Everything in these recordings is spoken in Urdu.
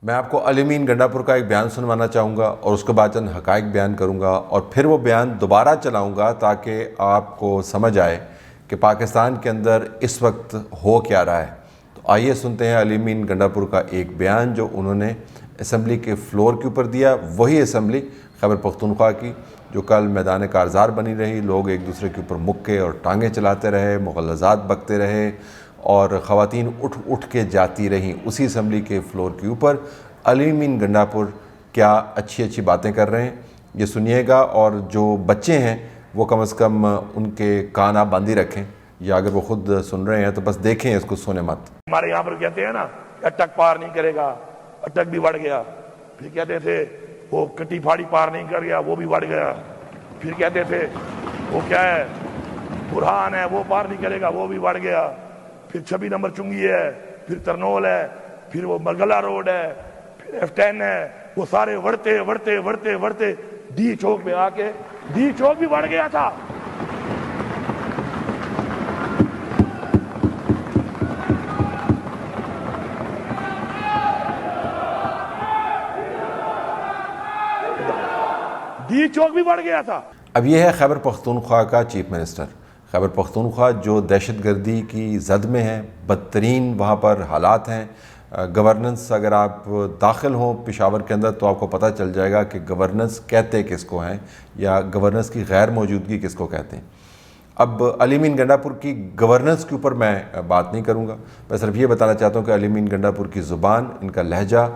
میں آپ کو علی امین گنڈا پور کا ایک بیان سنوانا چاہوں گا اور اس کے بعد چند حقائق بیان کروں گا اور پھر وہ بیان دوبارہ چلاؤں گا تاکہ آپ کو سمجھ آئے کہ پاکستان کے اندر اس وقت ہو کیا رہا ہے۔ تو آئیے سنتے ہیں علی امین گنڈا پور کا ایک بیان جو انہوں نے اسمبلی کے فلور کے اوپر دیا، وہی اسمبلی خیبر پختونخوا کی جو کل میدان کارزار بنی رہی، لوگ ایک دوسرے کے اوپر مکے اور ٹانگیں چلاتے رہے، مغلظات بکتے رہے اور خواتین اٹھ اٹھ کے جاتی رہیں۔ اسی اسمبلی کے فلور کے اوپر علی امین گنڈا پور کیا اچھی اچھی باتیں کر رہے ہیں، یہ سنیے گا، اور جو بچے ہیں وہ کم از کم ان کے کان آپ باندھی رکھیں، یا اگر وہ خود سن رہے ہیں تو بس دیکھیں، اس کو سنیں مت۔ ہمارے یہاں پر کہتے ہیں نا اٹک پار نہیں کرے گا، اٹک بھی بڑھ گیا، پھر کہتے تھے وہ کٹی پھاڑی پار نہیں کر گیا، وہ بھی بڑھ گیا، پھر کہتے تھے وہ کیا ہے برہان ہے وہ پار نہیں کرے گا، وہ بھی بڑھ گیا، پھر 26 نمبر چنگی ہے، پھر ترنول ہے، پھر وہ مرگلا روڈ ہے، پھر F10 ہے، وہ سارے بڑھتے بڑھتے بڑھتے بڑھتے ڈی چوک میں آ کے ڈی چوک بھی بڑھ گیا تھا۔ ڈی چوک بھی بڑھ گیا تھا۔ اب یہ ہے خیبر پختونخوا کا چیف منسٹر، خیبر پختونخوا جو دہشت گردی کی زد میں ہے، بدترین وہاں پر حالات ہیں۔ گورننس اگر آپ داخل ہوں پشاور کے اندر تو آپ کو پتہ چل جائے گا کہ گورننس کہتے کس کو ہیں یا گورننس کی غیر موجودگی کس کو کہتے ہیں۔ اب علی امین گنڈا پور کی گورننس کے اوپر میں بات نہیں کروں گا، میں صرف یہ بتانا چاہتا ہوں کہ علی امین گنڈا پور کی زبان، ان کا لہجہ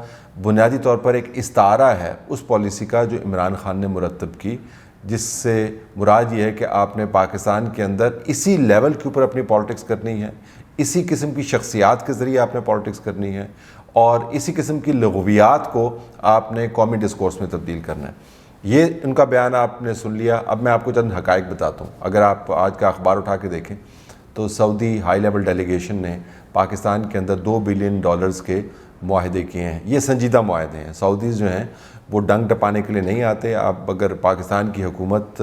بنیادی طور پر ایک استعارہ ہے اس پالیسی کا جو عمران خان نے مرتب کی، جس سے مراد یہ ہے کہ آپ نے پاکستان کے اندر اسی لیول کے اوپر اپنی پالیٹکس کرنی ہے، اسی قسم کی شخصیات کے ذریعے آپ نے پالیٹکس کرنی ہے، اور اسی قسم کی لغویات کو آپ نے قومی ڈسکورس میں تبدیل کرنا ہے۔ یہ ان کا بیان آپ نے سن لیا۔ اب میں آپ کو چند حقائق بتاتا ہوں۔ اگر آپ آج کا اخبار اٹھا کے دیکھیں تو سعودی ہائی لیول ڈیلیگیشن نے پاکستان کے اندر $2 بلین کے معاہدے کیے ہیں۔ یہ سنجیدہ معاہدے ہیں۔ سعودیز جو ہیں وہ ڈنگ ٹپانے کے لیے نہیں آتے۔ آپ اگر پاکستان کی حکومت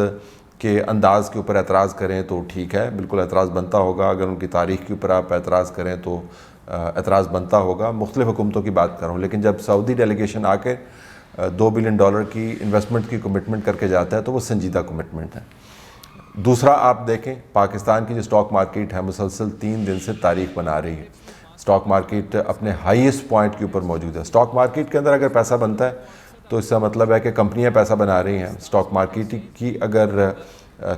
کے انداز کے اوپر اعتراض کریں تو ٹھیک ہے، بالکل اعتراض بنتا ہوگا۔ اگر ان کی تاریخ کے اوپر آپ اعتراض کریں تو اعتراض بنتا ہوگا۔ مختلف حکومتوں کی بات کروں، لیکن جب سعودی ڈیلیگیشن آ کے $2 بلین کی انویسٹمنٹ کی کمٹمنٹ کر کے جاتا ہے تو وہ سنجیدہ کمٹمنٹ ہے۔ دوسرا آپ دیکھیں، پاکستان کی جو سٹاک مارکیٹ ہے مسلسل 3 دن سے تاریخ بنا رہی ہے۔ سٹاک مارکیٹ اپنے ہائیسٹ پوائنٹ کے اوپر موجود ہے۔ سٹاک مارکیٹ کے اندر اگر پیسہ بنتا ہے تو اس کا مطلب ہے کہ کمپنیاں پیسہ بنا رہی ہیں۔ سٹاک مارکیٹ کی اگر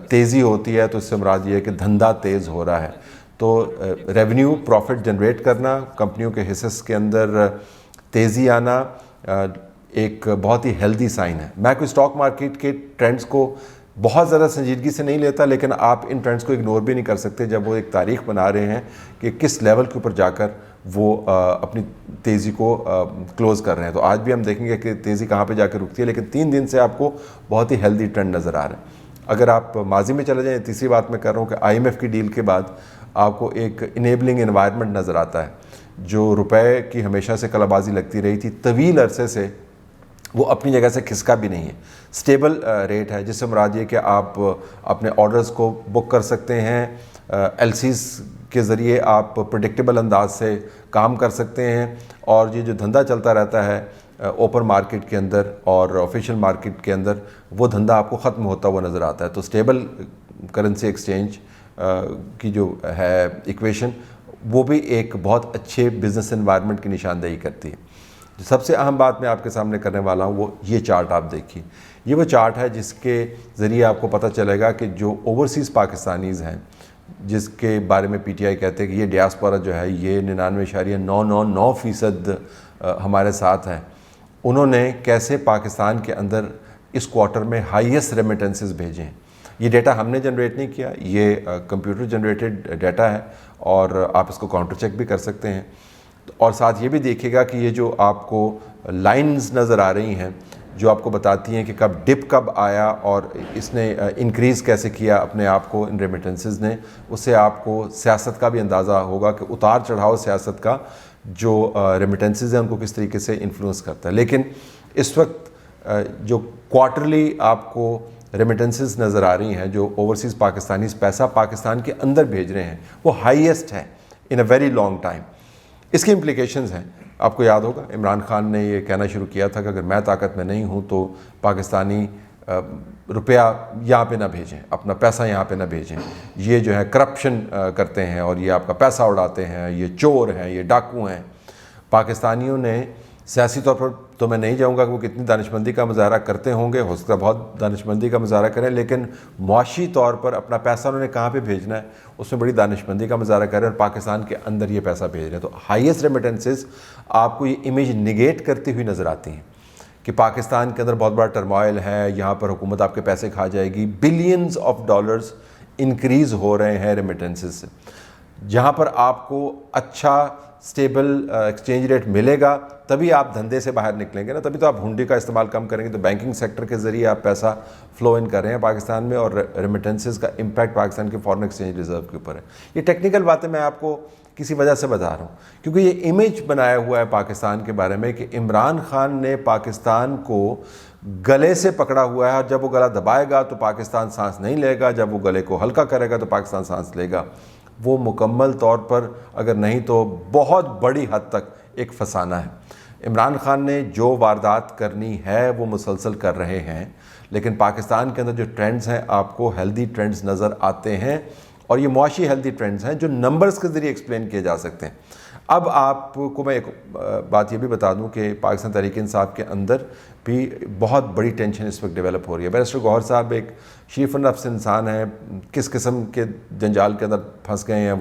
تیزی ہوتی ہے تو اس سے مراد یہ ہے کہ دھندا تیز ہو رہا ہے۔ تو ریونیو پروفٹ جنریٹ کرنا، کمپنیوں کے حصص کے اندر تیزی آنا ایک بہت ہی ہیلدی سائن ہے۔ میں کوئی سٹاک مارکیٹ کے ٹرینڈز کو بہت زیادہ سنجیدگی سے نہیں لیتا، لیکن آپ ان ٹرینڈز کو اگنور بھی نہیں کر سکتے جب وہ ایک تاریخ بنا رہے ہیں کہ کس لیول کے اوپر جا کر وہ اپنی تیزی کو کلوز کر رہے ہیں۔ تو آج بھی ہم دیکھیں گے کہ تیزی کہاں پہ جا کے رکتی ہے، لیکن 3 دن سے آپ کو بہت ہی ہیلدی ٹرینڈ نظر آ رہا ہے۔ اگر آپ ماضی میں چلے جائیں، تیسری بات میں کر رہا ہوں کہ IMF کی ڈیل کے بعد آپ کو ایک انیبلنگ انوائرمنٹ نظر آتا ہے۔ جو روپے کی ہمیشہ سے کلہ بازی لگتی رہی تھی طویل عرصے سے، وہ اپنی جگہ سے کھسکا بھی نہیں ہے، سٹیبل ریٹ ہے، جس سے مراد یہ کہ آپ اپنے آرڈرز کو بک کر سکتے ہیں، LCs کے ذریعے آپ پریڈکٹیبل انداز سے کام کر سکتے ہیں، اور یہ جو دھندا چلتا رہتا ہے اوپن مارکیٹ کے اندر اور آفیشیل مارکیٹ کے اندر، وہ دھندا آپ کو ختم ہوتا ہوا نظر آتا ہے۔ تو سٹیبل کرنسی ایکسچینج کی جو ہے ایکویشن، وہ بھی ایک بہت اچھے بزنس انوائرمنٹ کی نشاندہی کرتی ہے۔ سب سے اہم بات میں آپ کے سامنے کرنے والا ہوں وہ یہ چارٹ آپ دیکھیے۔ یہ وہ چارٹ ہے جس کے ذریعے آپ کو پتہ چلے گا کہ جو اوورسیز پاکستانیز ہیں، جس کے بارے میں PTI کہتے ہیں کہ یہ ڈیاسپورا جو ہے یہ 99.999% ہمارے ساتھ ہے، انہوں نے کیسے پاکستان کے اندر اس کوارٹر میں ہائیسٹ ریمیٹنسز بھیجے ہیں۔ یہ ڈیٹا ہم نے جنریٹ نہیں کیا، یہ کمپیوٹر جنریٹڈ ڈیٹا ہے، اور آپ اس کو کاؤنٹر چیک بھی کر سکتے ہیں۔ اور ساتھ یہ بھی دیکھیے گا کہ یہ جو آپ کو لائنز نظر آ رہی ہیں جو آپ کو بتاتی ہیں کہ کب ڈپ کب آیا اور اس نے انکریز کیسے کیا اپنے آپ کو ان ریمیٹنسز نے، اس سے آپ کو سیاست کا بھی اندازہ ہوگا کہ اتار چڑھاؤ سیاست کا جو ریمیٹنسز ہیں ان کو کس طریقے سے انفلوئنس کرتا ہے۔ لیکن اس وقت جو کوارٹرلی آپ کو ریمیٹنسز نظر آ رہی ہیں، جو اوورسیز پاکستانیز پیسہ پاکستان کے اندر بھیج رہے ہیں، وہ ہائیسٹ ہے ان اے ویری لانگ ٹائم۔ اس کی امپلیکیشنز ہیں آپ کو یاد ہوگا عمران خان نے یہ کہنا شروع کیا تھا کہ اگر میں طاقت میں نہیں ہوں تو پاکستانی روپیہ یہاں پہ نہ بھیجیں، اپنا پیسہ یہاں پہ نہ بھیجیں، یہ جو ہے کرپشن کرتے ہیں اور یہ آپ کا پیسہ اڑاتے ہیں، یہ چور ہیں، یہ ڈاکو ہیں۔ پاکستانیوں نے سیاسی طور پر تو میں نہیں جاؤں گا کہ وہ کتنی دانشمندی کا مظاہرہ کرتے ہوں گے، ہو سکتا ہے بہت دانشمندی کا مظاہرہ کریں، لیکن معاشی طور پر اپنا پیسہ انہوں نے کہاں پہ بھیجنا ہے اس میں بڑی دانشمندی کا مظاہرہ کریں اور پاکستان کے اندر یہ پیسہ بھیج رہے ہیں۔ تو ہائیسٹ ریمیٹنسز آپ کو یہ امیج نگیٹ کرتی ہوئی نظر آتی ہیں کہ پاکستان کے اندر بہت بڑا ٹرموائل ہے، یہاں پر حکومت آپ کے پیسے کھا جائے گی، بلینز آف ڈالرز انکریز ہو رہے ہیں ریمیٹنسز سے۔ جہاں پر آپ کو اچھا سٹیبل ایکسچینج ریٹ ملے گا تبھی آپ دھندے سے باہر نکلیں گے نا، تبھی تو آپ ہنڈی کا استعمال کم کریں گے۔ تو بینکنگ سیکٹر کے ذریعے آپ پیسہ فلو ان کر رہے ہیں پاکستان میں، اور ریمیٹنسز کا امپیکٹ پاکستان کے فارن ایکسچینج ریزرو کے اوپر ہے۔ یہ ٹیکنیکل باتیں میں آپ کو کسی وجہ سے بتا رہا ہوں کیونکہ یہ امیج بنایا ہوا ہے پاکستان کے بارے میں کہ عمران خان نے پاکستان کو گلے سے پکڑا ہوا ہے، اور جب وہ گلا دبائے گا تو پاکستان سانس نہیں لے گا، جب وہ گلے کو ہلکا کرے گا تو پاکستان سانس لے گا۔ وہ مکمل طور پر اگر نہیں تو بہت بڑی حد تک ایک فسانہ ہے۔ عمران خان نے جو واردات کرنی ہے وہ مسلسل کر رہے ہیں، لیکن پاکستان کے اندر جو ٹرینڈز ہیں آپ کو ہیلدی ٹرینڈز نظر آتے ہیں، اور یہ معاشی ہیلدی ٹرینڈز ہیں جو نمبرز کے ذریعے ایکسپلین کیے جا سکتے ہیں۔ اب آپ کو میں ایک بات یہ بھی بتا دوں کہ پاکستان تحریک انصاف کے اندر بھی بہت بڑی ٹینشن اس وقت ڈیولپ ہو رہی ہے۔ بیرسٹر گوہر صاحب ایک شریف النفس انسان ہیں، کس قسم کے جنجال کے اندر پھنس گئے ہیں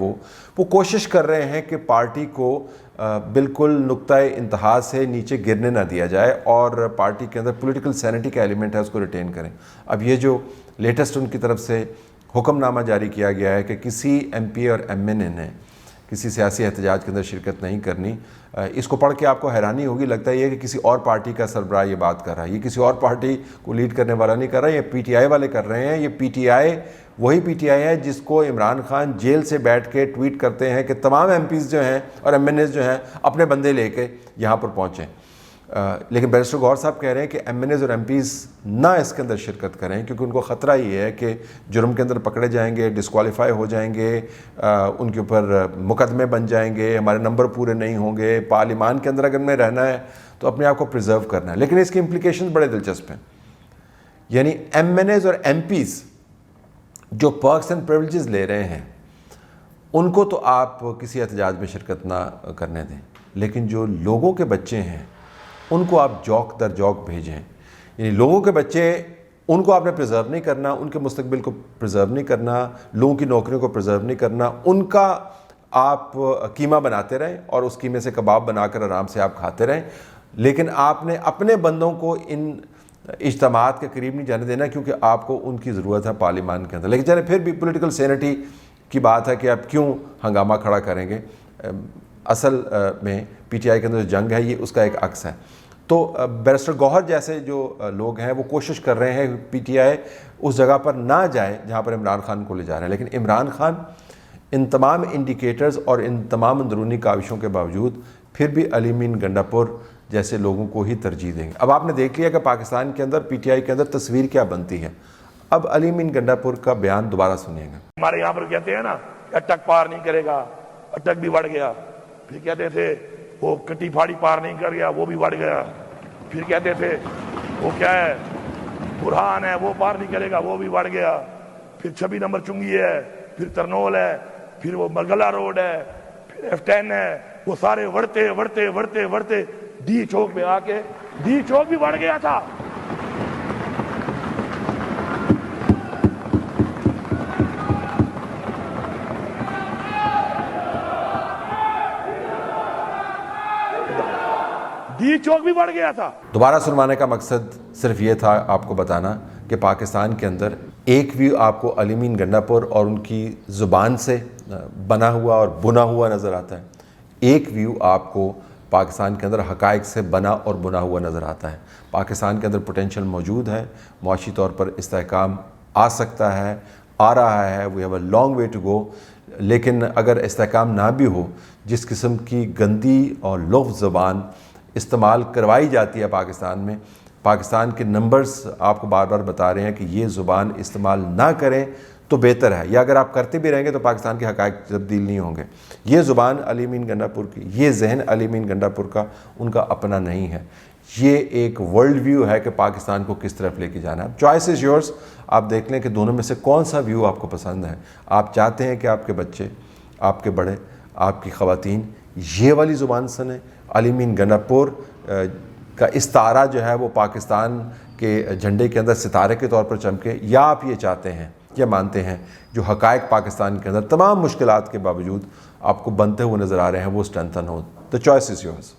وہ کوشش کر رہے ہیں کہ پارٹی کو بالکل نقطۂ انتہا سے نیچے گرنے نہ دیا جائے اور پارٹی کے اندر پولیٹیکل سینٹی کا ایلیمنٹ ہے اس کو ریٹین کریں۔ اب یہ جو لیٹسٹ ان کی طرف سے حکم نامہ جاری کیا گیا ہے کہ کسی ایم پی اور ایم این اے نے کسی سیاسی احتجاج کے اندر شرکت نہیں کرنی، اس کو پڑھ کے آپ کو حیرانی ہوگی، لگتا ہے یہ کہ کسی اور پارٹی کا سربراہ یہ بات کر رہا ہے، یہ کسی اور پارٹی کو لیڈ کرنے والا نہیں کر رہا، یہ پی ٹی آئی والے کر رہے ہیں۔ یہ پی ٹی آئی وہی پی ٹی آئی ہے جس کو عمران خان جیل سے بیٹھ کے ٹویٹ کرتے ہیں کہ تمام ایم پیز جو ہیں اور ایم این ایز جو ہیں اپنے بندے لے کے یہاں پر پہنچیں، لیکن بیرسٹر گوہر صاحب کہہ رہے ہیں کہ ایم این ایز اور ایم پیز نہ اس کے اندر شرکت کریں کیونکہ ان کو خطرہ یہ ہے کہ جرم کے اندر پکڑے جائیں گے، ڈسکوالیفائی ہو جائیں گے، ان کے اوپر مقدمے بن جائیں گے، ہمارے نمبر پورے نہیں ہوں گے۔ پارلیمان کے اندر اگر میں رہنا ہے تو اپنے آپ کو پریزرو کرنا ہے، لیکن اس کی امپلیکیشنز بڑے دلچسپ ہیں۔ یعنی ایم این ایز اور ایم پیز جو پرکس اینڈ پریویلیجز لے رہے ہیں ان کو تو آپ کسی احتجاج میں شرکت نہ کرنے دیں، لیکن جو لوگوں کے بچے ہیں ان کو آپ جوک در جوک بھیجیں۔ یعنی لوگوں کے بچے ان کو آپ نے پریزرو نہیں کرنا، ان کے مستقبل کو پریزرو نہیں کرنا، لوگوں کی نوکریوں کو پریزرو نہیں کرنا، ان کا آپ قیمہ بناتے رہیں اور اس قیمے سے کباب بنا کر آرام سے آپ کھاتے رہیں، لیکن آپ نے اپنے بندوں کو ان اجتماعات کے قریب نہیں جانے دینا کیونکہ آپ کو ان کی ضرورت ہے پارلیمان کے اندر۔ لیکن چلیں پھر بھی پولیٹیکل سینٹی کی بات ہے کہ آپ کیوں ہنگامہ کھڑا کریں گے، اصل میں پی ٹی آئی کے اندر جو جنگ ہے یہ اس کا ایک عکس ہے۔ تو بیرسٹر گوہر جیسے جو لوگ ہیں وہ کوشش کر رہے ہیں پی ٹی آئی اس جگہ پر نہ جائے جہاں پر عمران خان کو لے جا رہے ہیں، لیکن عمران خان ان تمام انڈیکیٹرز اور ان تمام اندرونی کاوشوں کے باوجود پھر بھی علی مین گنڈا پور جیسے لوگوں کو ہی ترجیح دیں گے۔ اب آپ نے دیکھ لیا کہ پاکستان کے اندر پی ٹی آئی کے اندر تصویر کیا بنتی ہے۔ اب علی مین گنڈا پور کا بیان دوبارہ سنیے گا۔ ہمارے یہاں پر کہتے ہیں نا اٹک پار نہیں کرے گا، اٹک بھی بڑھ گیا، پھر کہتے تھے وہ کٹی پھاڑی پار نہیں کر گیا، وہ بھی بڑھ گیا، پھر کہتے تھے وہ کیا ہے برہان ہے وہ پار نہیں کرے گا، وہ بھی بڑھ گیا، پھر 26 نمبر چنگی ہے، پھر ترنول ہے، پھر وہ مرگلا روڈ ہے، پھر F10 ہے، وہ سارے بڑھتے بڑھتے بڑھتے بڑھتے ڈی چوک میں آ کے ڈی چوک بھی بڑھ گیا تھا۔ ڈی چوک بھی بڑھ گیا تھا۔ دوبارہ سنوانے کا مقصد صرف یہ تھا آپ کو بتانا کہ پاکستان کے اندر ایک ویو آپ کو علی مین گنڈا پور اور ان کی زبان سے بنا ہوا اور بنا ہوا نظر آتا ہے، ایک ویو آپ کو پاکستان کے اندر حقائق سے بنا اور بنا ہوا نظر آتا ہے۔ پاکستان کے اندر پوٹینشیل موجود ہے، معاشی طور پر استحکام آ سکتا ہے، آ رہا ہے، we have a long way to go, لیکن اگر استحکام نہ بھی ہو، جس قسم کی گندی اور لغو زبان استعمال کروائی جاتی ہے پاکستان میں، پاکستان کے نمبرز آپ کو بار بار بتا رہے ہیں کہ یہ زبان استعمال نہ کریں تو بہتر ہے، یا اگر آپ کرتے بھی رہیں گے تو پاکستان کے حقائق تبدیل نہیں ہوں گے۔ یہ زبان علی امین گنڈا پور کی، یہ ذہن علی امین گنڈا پور کا ان کا اپنا نہیں ہے۔ یہ ایک ورلڈ ویو ہے کہ پاکستان کو کس طرف لے کے جانا ہے۔ چوائس از یورس، آپ دیکھ لیں کہ دونوں میں سے کون سا ویو آپ کو پسند ہے۔ آپ چاہتے ہیں کہ آپ کے بچے، آپ کے بڑے، آپ کی خواتین یہ والی زبان سنیں، علی امین گنڈا پور کا استعارہ جو ہے وہ پاکستان کے جھنڈے کے اندر ستارے کے طور پر چمکے، یا آپ یہ چاہتے ہیں، یہ مانتے ہیں جو حقائق پاکستان کے اندر تمام مشکلات کے باوجود آپ کو بنتے ہوئے نظر آ رہے ہیں وہ strengthen who. The choice is yours.